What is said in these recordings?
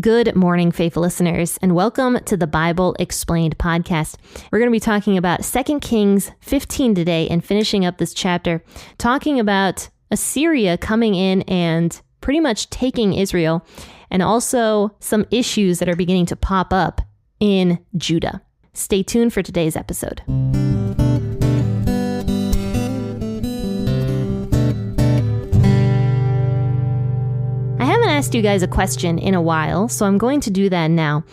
Good morning, faithful listeners, and welcome to the Bible Explained podcast. We're going to be talking about 2 Kings 15 today and finishing up this chapter, talking about Assyria coming in and pretty much taking Israel, and also some issues that are beginning to pop up in Judah. Stay tuned for today's episode. I haven't asked you guys a question in a while, so I'm going to do that now.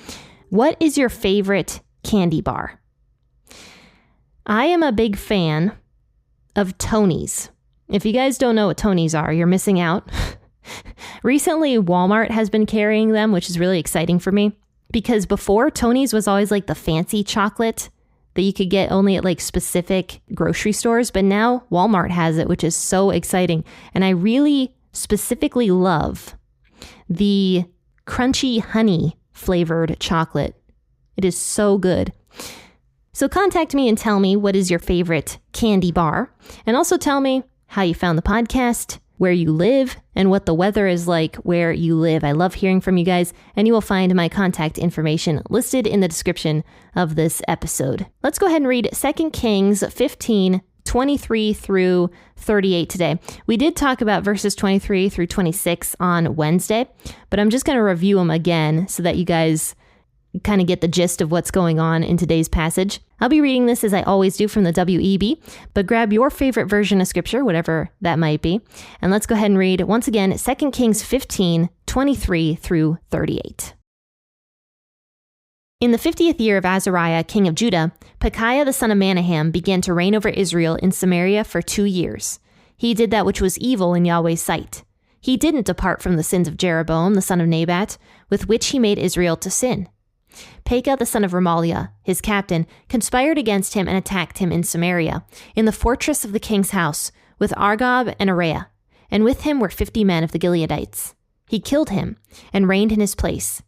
What is your favorite candy bar? I am a big fan of Tony's. If you guys don't know what Tony's are, you're missing out. Recently, Walmart has been carrying them, which is really exciting for me, because before, Tony's was always like the fancy chocolate that you could get only at like specific grocery stores, but now Walmart has it, which is so exciting. And I really specifically love the crunchy honey flavored chocolate. It is so good. So contact me and tell me what is your favorite candy bar, and also tell me how you found the podcast, where you live, and what the weather is like where you live. I love hearing from you guys, and you will find my contact information listed in the description of this episode. Let's go ahead and read 2 Kings 15, 23 through 38 today. We did talk about verses 23 through 26 on Wednesday, but I'm just going to review them again so that you guys kind of get the gist of what's going on in today's passage. I'll be reading this as I always do from the WEB, but grab your favorite version of scripture, whatever that might be, and let's go ahead and read once again 2 Kings 15, 23 through 38. In the 50th year of Azariah, king of Judah, Pekahiah the son of Manahem began to reign over Israel in Samaria for 2 years. He did that which was evil in Yahweh's sight. He didn't depart from the sins of Jeroboam the son of Nebat, with which he made Israel to sin. Pekah the son of Remaliah, his captain, conspired against him and attacked him in Samaria, in the fortress of the king's house, with Argob and Araiah, and with him were 50 men of the Gileadites. He killed him, and reigned in his place.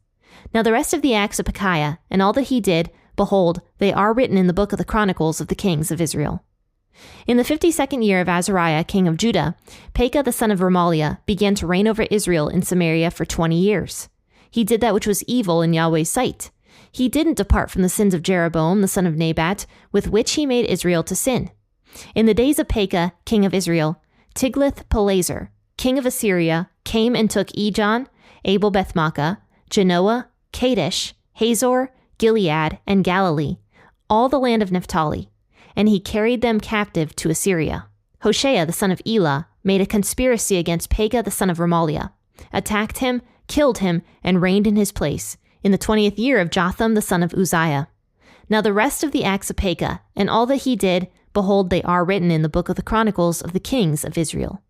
Now the rest of the acts of Pekahiah, and all that he did, behold, they are written in the book of the Chronicles of the kings of Israel. In the 52nd year of Azariah, king of Judah, Pekah the son of Remaliah began to reign over Israel in Samaria for 20 years. He did that which was evil in Yahweh's sight. He didn't depart from the sins of Jeroboam the son of Nebat, with which he made Israel to sin. In the days of Pekah, king of Israel, Tiglath-Pileser, king of Assyria, came and took Ijon, Abel-Beth-Maachah, Genoa, Kadesh, Hazor, Gilead, and Galilee, all the land of Naphtali, and he carried them captive to Assyria. Hoshea the son of Elah made a conspiracy against Pekah the son of Remaliah, attacked him, killed him, and reigned in his place, in the 20th year of Jotham the son of Uzziah. Now the rest of the acts of Pekah, and all that he did, behold, they are written in the book of the Chronicles of the kings of Israel.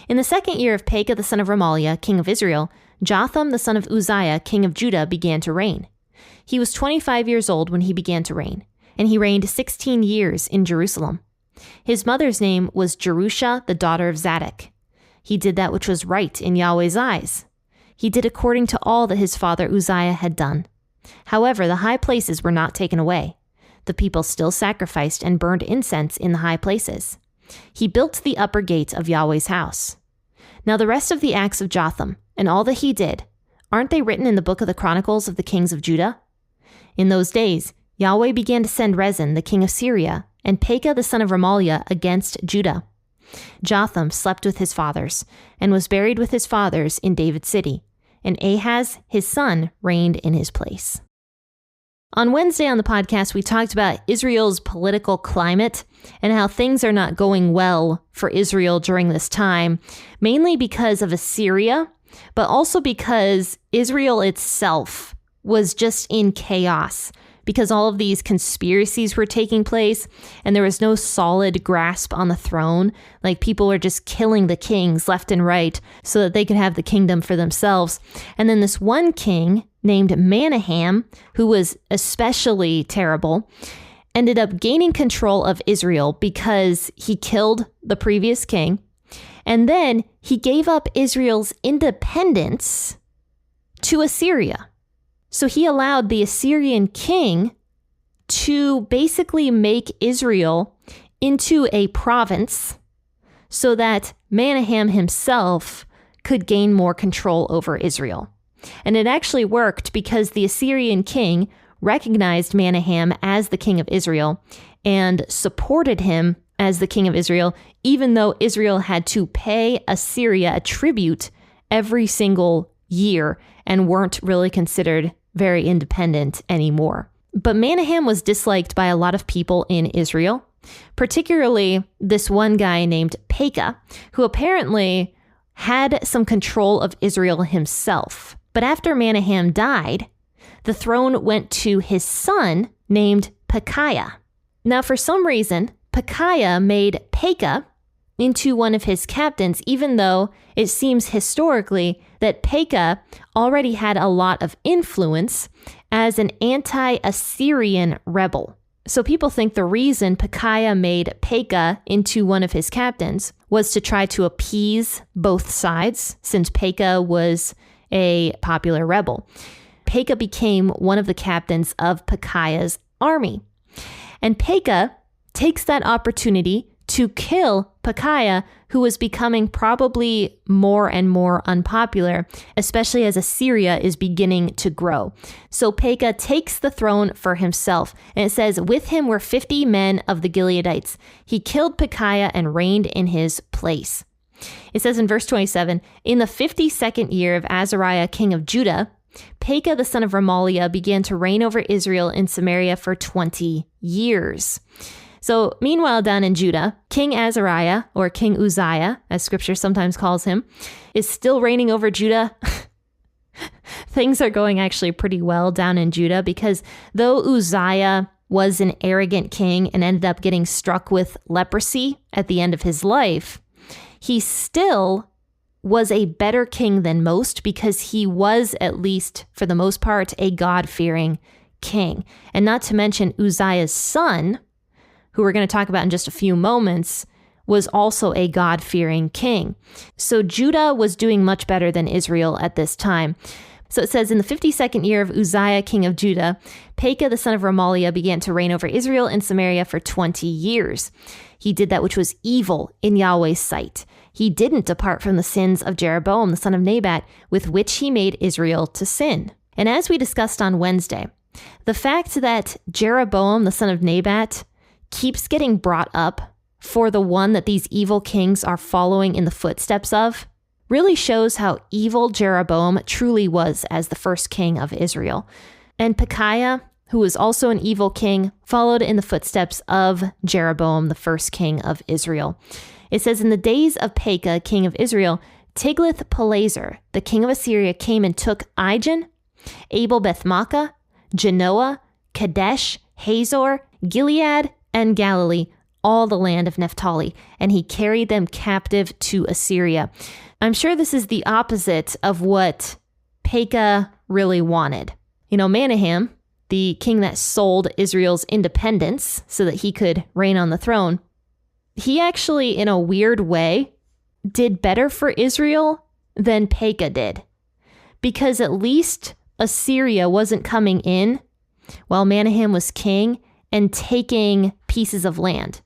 In the 2nd year of Pekah the son of Remaliah, king of Israel, Jotham the son of Uzziah, king of Judah, began to reign. He was 25 years old when he began to reign, and he reigned 16 years in Jerusalem. His mother's name was Jerusha, the daughter of Zadok. He did that which was right in Yahweh's eyes. He did according to all that his father Uzziah had done. However, the high places were not taken away. The people still sacrificed and burned incense in the high places. He built the upper gate of Yahweh's house. Now the rest of the acts of Jotham, and all that he did, aren't they written in the book of the Chronicles of the kings of Judah? In those days, Yahweh began to send Rezin, the king of Syria, and Pekah the son of Remaliah against Judah. Jotham slept with his fathers, and was buried with his fathers in David's city, and Ahaz, his son, reigned in his place. On Wednesday on the podcast, we talked about Israel's political climate and how things are not going well for Israel during this time, mainly because of Assyria, but also because Israel itself was just in chaos because all of these conspiracies were taking place and there was no solid grasp on the throne. Like, people were just killing the kings left and right so that they could have the kingdom for themselves. And then this one king named Manahem, who was especially terrible, ended up gaining control of Israel because he killed the previous king. And then he gave up Israel's independence to Assyria. So he allowed the Assyrian king to basically make Israel into a province so that Manahem himself could gain more control over Israel. And it actually worked because the Assyrian king recognized Menahem as the king of Israel and supported him as the king of Israel, even though Israel had to pay Assyria a tribute every single year and weren't really considered very independent anymore. But Menahem was disliked by a lot of people in Israel, particularly this one guy named Pekah, who apparently had some control of Israel himself. But after Menahem died, the throne went to his son named Pekahiah. Now, for some reason, Pekahiah made Pekah into one of his captains, even though it seems historically that Pekah already had a lot of influence as an anti-Assyrian rebel. So people think the reason Pekahiah made Pekah into one of his captains was to try to appease both sides, since Pekah was a popular rebel. Pekah became one of the captains of Pekahiah's army. And Pekah takes that opportunity to kill Pekahiah, who was becoming probably more and more unpopular, especially as Assyria is beginning to grow. So Pekah takes the throne for himself, and it says, with him were 50 men of the Gileadites. He killed Pekahiah and reigned in his place. It says in verse 27, in the 52nd year of Azariah, king of Judah, Pekah the son of Remaliah began to reign over Israel in Samaria for 20 years. So meanwhile, down in Judah, King Azariah, or King Uzziah, as scripture sometimes calls him, is still reigning over Judah. Things are going actually pretty well down in Judah, because though Uzziah was an arrogant king and ended up getting struck with leprosy at the end of his life, he still was a better king than most, because he was, at least for the most part, a God-fearing king. And not to mention Uzziah's son, who we're going to talk about in just a few moments, was also a God-fearing king. So Judah was doing much better than Israel at this time. So it says, in the 52nd year of Uzziah, king of Judah, Pekah the son of Remaliah began to reign over Israel in Samaria for 20 years. He did that which was evil in Yahweh's sight. He didn't depart from the sins of Jeroboam the son of Nebat, with which he made Israel to sin. And as we discussed on Wednesday, the fact that Jeroboam the son of Nebat keeps getting brought up for the one that these evil kings are following in the footsteps of really shows how evil Jeroboam truly was as the first king of Israel. And Pekahiah, who was also an evil king, followed in the footsteps of Jeroboam, the first king of Israel. It says, in the days of Pekah, king of Israel, Tiglath-Pileser, the king of Assyria, came and took Ijon, Abel-Beth-Maachah, Genoa, Kadesh, Hazor, Gilead, and Galilee, all the land of Naphtali, and he carried them captive to Assyria. I'm sure this is the opposite of what Pekah really wanted. You know, Menahem, the king that sold Israel's independence so that he could reign on the throne, he actually, in a weird way, did better for Israel than Pekah did. Because at least Assyria wasn't coming in while Menahem was king and taking pieces of land.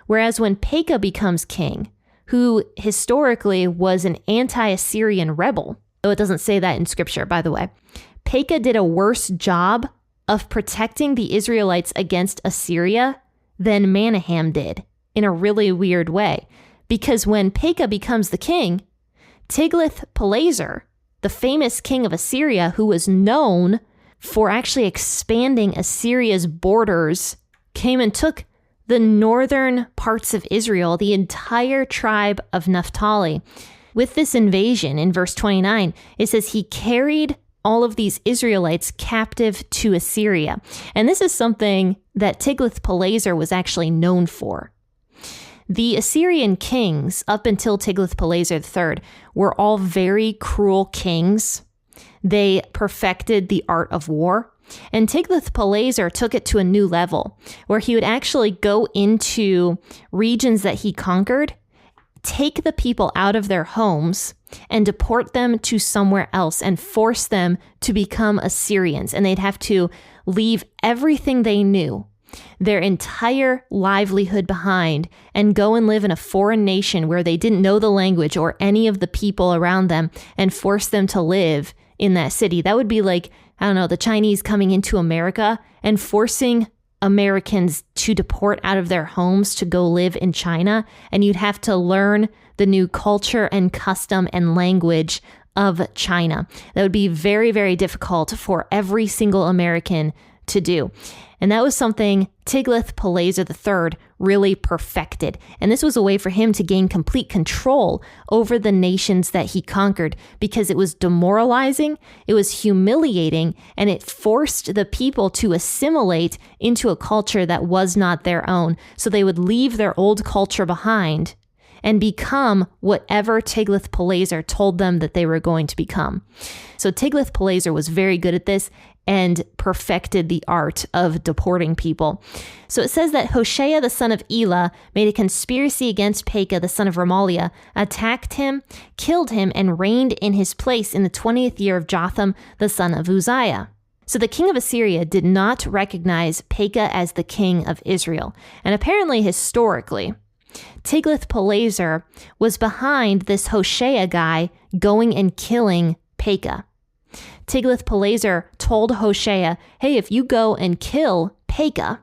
Whereas when Pekah becomes king, who historically was an anti-Assyrian rebel, though it doesn't say that in scripture, by the way, Pekah did a worse job of protecting the Israelites against Assyria than Menahem did, in a really weird way. Because when Pekah becomes the king, Tiglath-Pileser, the famous king of Assyria, who was known for actually expanding Assyria's borders, came and took the northern parts of Israel, the entire tribe of Naphtali. With this invasion, in verse 29, it says he carried all of these Israelites captive to Assyria. And this is something that Tiglath-Pileser was actually known for. The Assyrian kings, up until Tiglath-Pileser III, were all very cruel kings. They perfected the art of war. And Tiglath-Pileser took it to a new level, where he would actually go into regions that he conquered, take the people out of their homes, and deport them to somewhere else and force them to become Assyrians. And they'd have to leave everything they knew, their entire livelihood behind, and go and live in a foreign nation where they didn't know the language or any of the people around them, and force them to live in that city. That would be like, I don't know, the Chinese coming into America and forcing Americans to deport out of their homes to go live in China. And you'd have to learn the new culture and custom and language of China. That would be very, very difficult for every single American to do. And that was something Tiglath-Pileser III really perfected. And this was a way for him to gain complete control over the nations that he conquered, because it was demoralizing, it was humiliating, and it forced the people to assimilate into a culture that was not their own. So they would leave their old culture behind and become whatever Tiglath-Pileser told them that they were going to become. So Tiglath-Pileser was very good at this and perfected the art of deporting people. So it says that Hoshea the son of Elah made a conspiracy against Pekah the son of Remaliah, attacked him, killed him, and reigned in his place in the 20th year of Jotham the son of Uzziah. So the king of Assyria did not recognize Pekah as the king of Israel. And apparently historically, Tiglath-Pileser was behind this Hoshea guy going and killing Pekah. Tiglath-Pileser told Hoshea, hey, if you go and kill Pekah,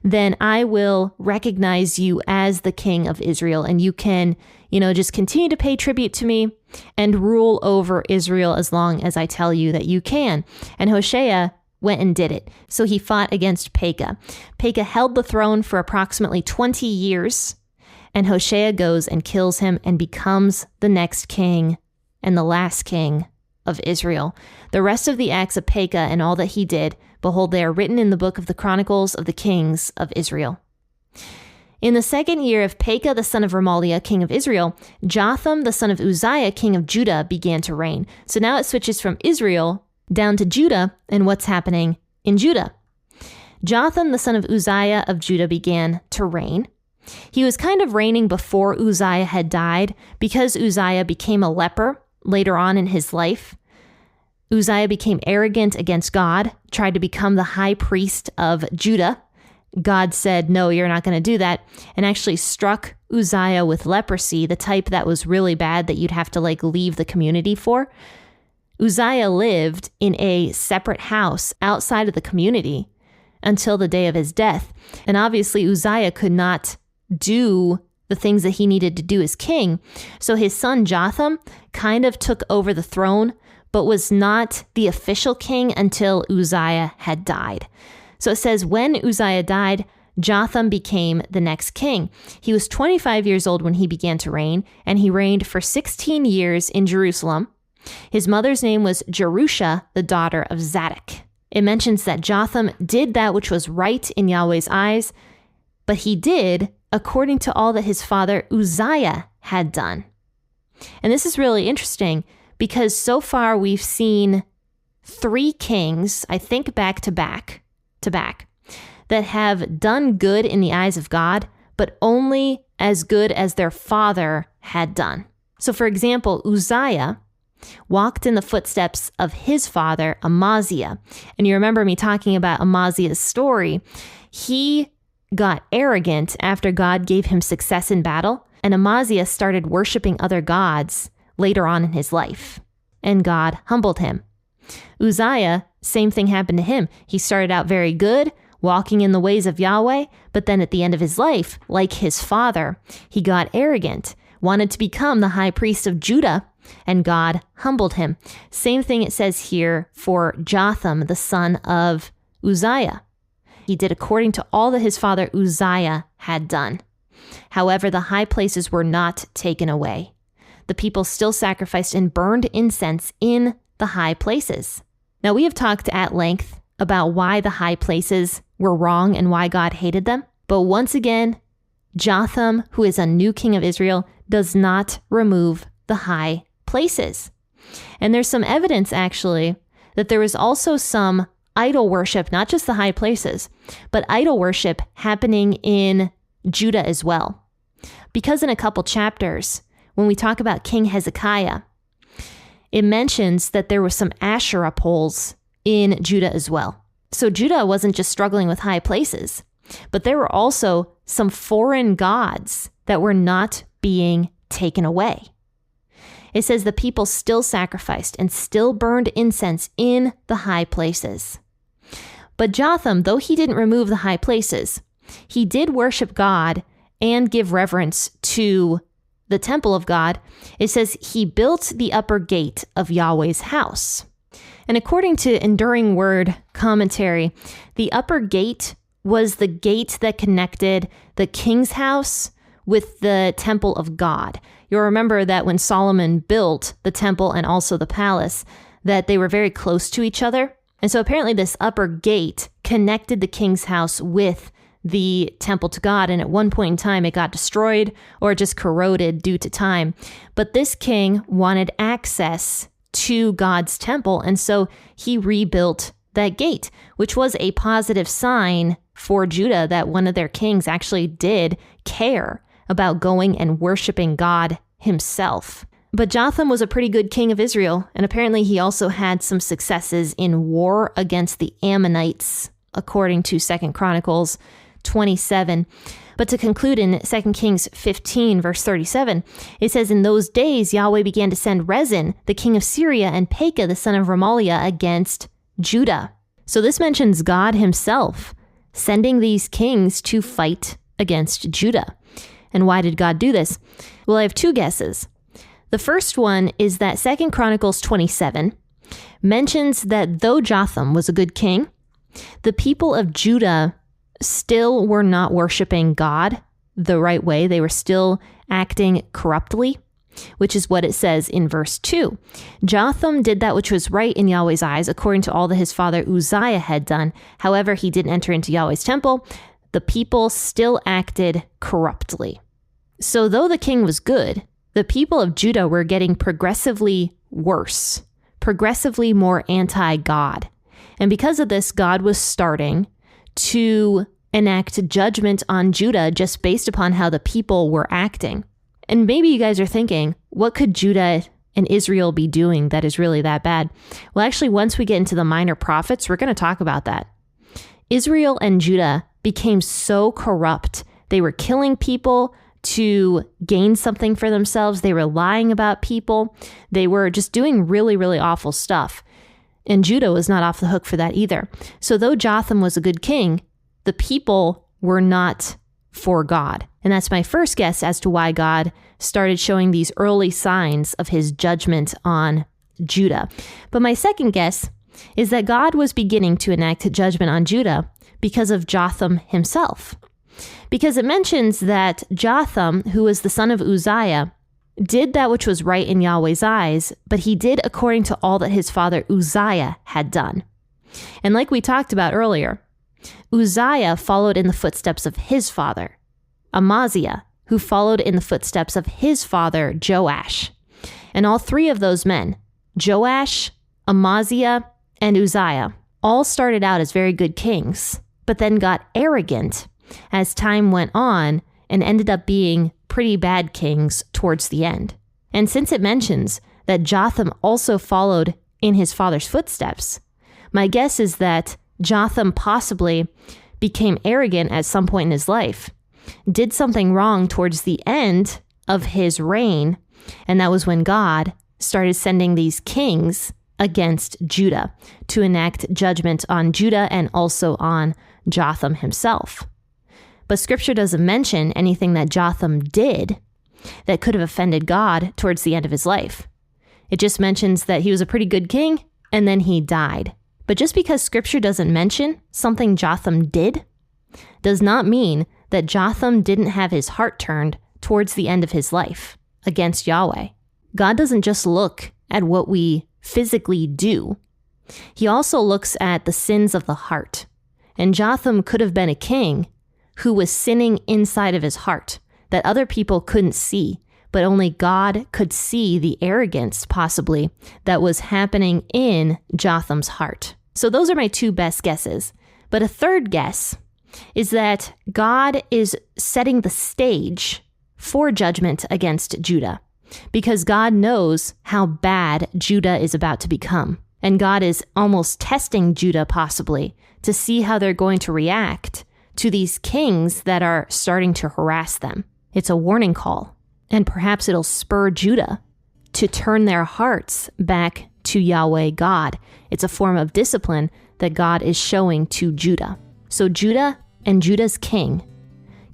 then I will recognize you as the king of Israel, and you can, just continue to pay tribute to me and rule over Israel as long as I tell you that you can. And Hoshea went and did it. So he fought against Pekah. Pekah held the throne for approximately 20 years, and Hoshea goes and kills him and becomes the next king and the last king of Israel. The rest of the acts of Pekah and all that he did, behold, they are written in the book of the Chronicles of the Kings of Israel. In the second year of Pekah the son of Remaliah, king of Israel, Jotham the son of Uzziah, king of Judah, began to reign. So now it switches from Israel down to Judah and what's happening in Judah. Jotham the son of Uzziah of Judah began to reign. He was kind of reigning before Uzziah had died because Uzziah became a leper later on in his life. Uzziah became arrogant against God, tried to become the high priest of Judah. God said, no, you're not going to do that, and actually struck Uzziah with leprosy, the type that was really bad that you'd have to leave the community for. Uzziah lived in a separate house outside of the community until the day of his death. And obviously Uzziah could not do the things that he needed to do as king. So his son Jotham kind of took over the throne, but was not the official king until Uzziah had died. So it says, when Uzziah died, Jotham became the next king. He was 25 years old when he began to reign, and he reigned for 16 years in Jerusalem. His mother's name was Jerusha, the daughter of Zadok. It mentions that Jotham did that which was right in Yahweh's eyes, but he did according to all that his father Uzziah had done. And this is really interesting because so far we've seen 3 kings, I think back to back, that have done good in the eyes of God, but only as good as their father had done. So for example, Uzziah walked in the footsteps of his father, Amaziah. And you remember me talking about Amaziah's story. He got arrogant after God gave him success in battle, and Amaziah started worshiping other gods later on in his life, and God humbled him. Uzziah, same thing happened to him. He started out very good, walking in the ways of Yahweh, but then at the end of his life, like his father, he got arrogant, wanted to become the high priest of Judah, and God humbled him. Same thing it says here for Jotham, the son of Uzziah. He did according to all that his father Uzziah had done. However, the high places were not taken away. The people still sacrificed and burned incense in the high places. Now, we have talked at length about why the high places were wrong and why God hated them. But once again, Jotham, who is a new king of Israel, does not remove the high places. And there's some evidence, actually, that there was also some idol worship, not just the high places, but idol worship happening in Judah as well. Because in a couple chapters, when we talk about King Hezekiah, it mentions that there were some Asherah poles in Judah as well. So Judah wasn't just struggling with high places, but there were also some foreign gods that were not being taken away. it says the people still sacrificed and still burned incense in the high places. But Jotham, though he didn't remove the high places, he did worship God and give reverence to the temple of God. It says he built the upper gate of Yahweh's house. And according to Enduring Word commentary, the upper gate was the gate that connected the king's house with the temple of God. You'll remember that when Solomon built the temple and also the palace, that they were very close to each other. And so apparently this upper gate connected the king's house with the temple to God. And at one point in time, it got destroyed or just corroded due to time. But this king wanted access to God's temple. And so he rebuilt that gate, which was a positive sign for Judah that one of their kings actually did care about going and worshiping God himself. But Jotham was a pretty good king of Israel, and apparently he also had some successes in war against the Ammonites, according to 2 Chronicles 27. But to conclude in 2 Kings 15, verse 37, it says, "In those days Yahweh began to send Rezin, the king of Syria, and Pekah, the son of Remaliah, against Judah." So this mentions God himself sending these kings to fight against Judah. And why did God do this? Well, I have two guesses. The first one is that 2 Chronicles 27 mentions that though Jotham was a good king, the people of Judah still were not worshiping God the right way. They were still acting corruptly, which is what it says in verse 2. Jotham did that which was right in Yahweh's eyes, according to all that his father Uzziah had done. However, he didn't enter into Yahweh's temple. The people still acted corruptly. So though the king was good, the people of Judah were getting progressively worse, progressively more anti-God. And because of this, God was starting to enact judgment on Judah just based upon how the people were acting. And maybe you guys are thinking, what could Judah and Israel be doing that is really that bad? Well, actually, once we get into the minor prophets, we're going to talk about that. Israel and Judah became so corrupt. They were killing people to gain something for themselves. They were lying about people. They were just doing really, really awful stuff. And Judah was not off the hook for that either. So though Jotham was a good king, the people were not for God. And that's my first guess as to why God started showing these early signs of his judgment on Judah. But my second guess is that God was beginning to enact judgment on Judah because of Jotham himself. Because it mentions that Jotham, who was the son of Uzziah, did that which was right in Yahweh's eyes, but he did according to all that his father Uzziah had done. And like we talked about earlier, Uzziah followed in the footsteps of his father, Amaziah, who followed in the footsteps of his father Joash. And all three of those men, Joash, Amaziah, and Uzziah, all started out as very good kings, but then got arrogant as time went on and ended up being pretty bad kings towards the end. And since it mentions that Jotham also followed in his father's footsteps, my guess is that Jotham possibly became arrogant at some point in his life, did something wrong towards the end of his reign, and that was when God started sending these kings against Judah to enact judgment on Judah and also on Jotham himself. But scripture doesn't mention anything that Jotham did that could have offended God towards the end of his life. It just mentions that he was a pretty good king and then he died. But just because scripture doesn't mention something Jotham did does not mean that Jotham didn't have his heart turned towards the end of his life against Yahweh. God doesn't just look at what we physically do. He also looks at the sins of the heart. And Jotham could have been a king who was sinning inside of his heart that other people couldn't see, but only God could see the arrogance possibly that was happening in Jotham's heart. So those are my two best guesses. But a third guess is that God is setting the stage for judgment against Judah because God knows how bad Judah is about to become. And God is almost testing Judah possibly to see how they're going to react to these kings that are starting to harass them. It's a warning call, and perhaps it'll spur Judah to turn their hearts back to Yahweh God. It's a form of discipline that God is showing to Judah. So Judah and Judah's king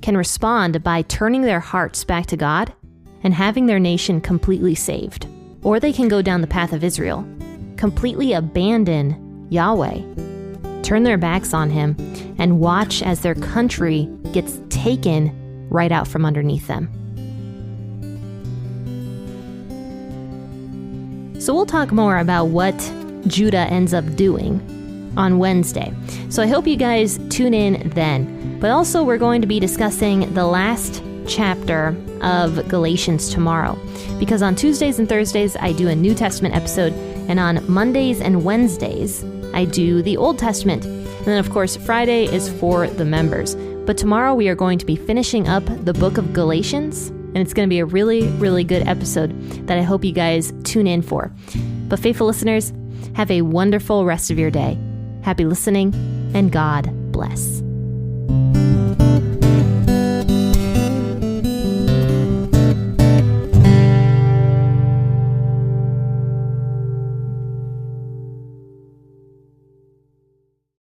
can respond by turning their hearts back to God and having their nation completely saved. Or they can go down the path of Israel, completely abandon Yahweh, turn their backs on him, and watch as their country gets taken right out from underneath them. So we'll talk more about what Judah ends up doing on Wednesday. So I hope you guys tune in then. But also we're going to be discussing the last chapter of Galatians tomorrow, because on Tuesdays and Thursdays I do a New Testament episode, and on Mondays and Wednesdays I do the Old Testament. And then of course Friday is for the members. But tomorrow we are going to be finishing up the book of Galatians, and it's going to be a really, really good episode that I hope you guys tune in for. But faithful listeners, have a wonderful rest of your day. Happy listening, and God bless.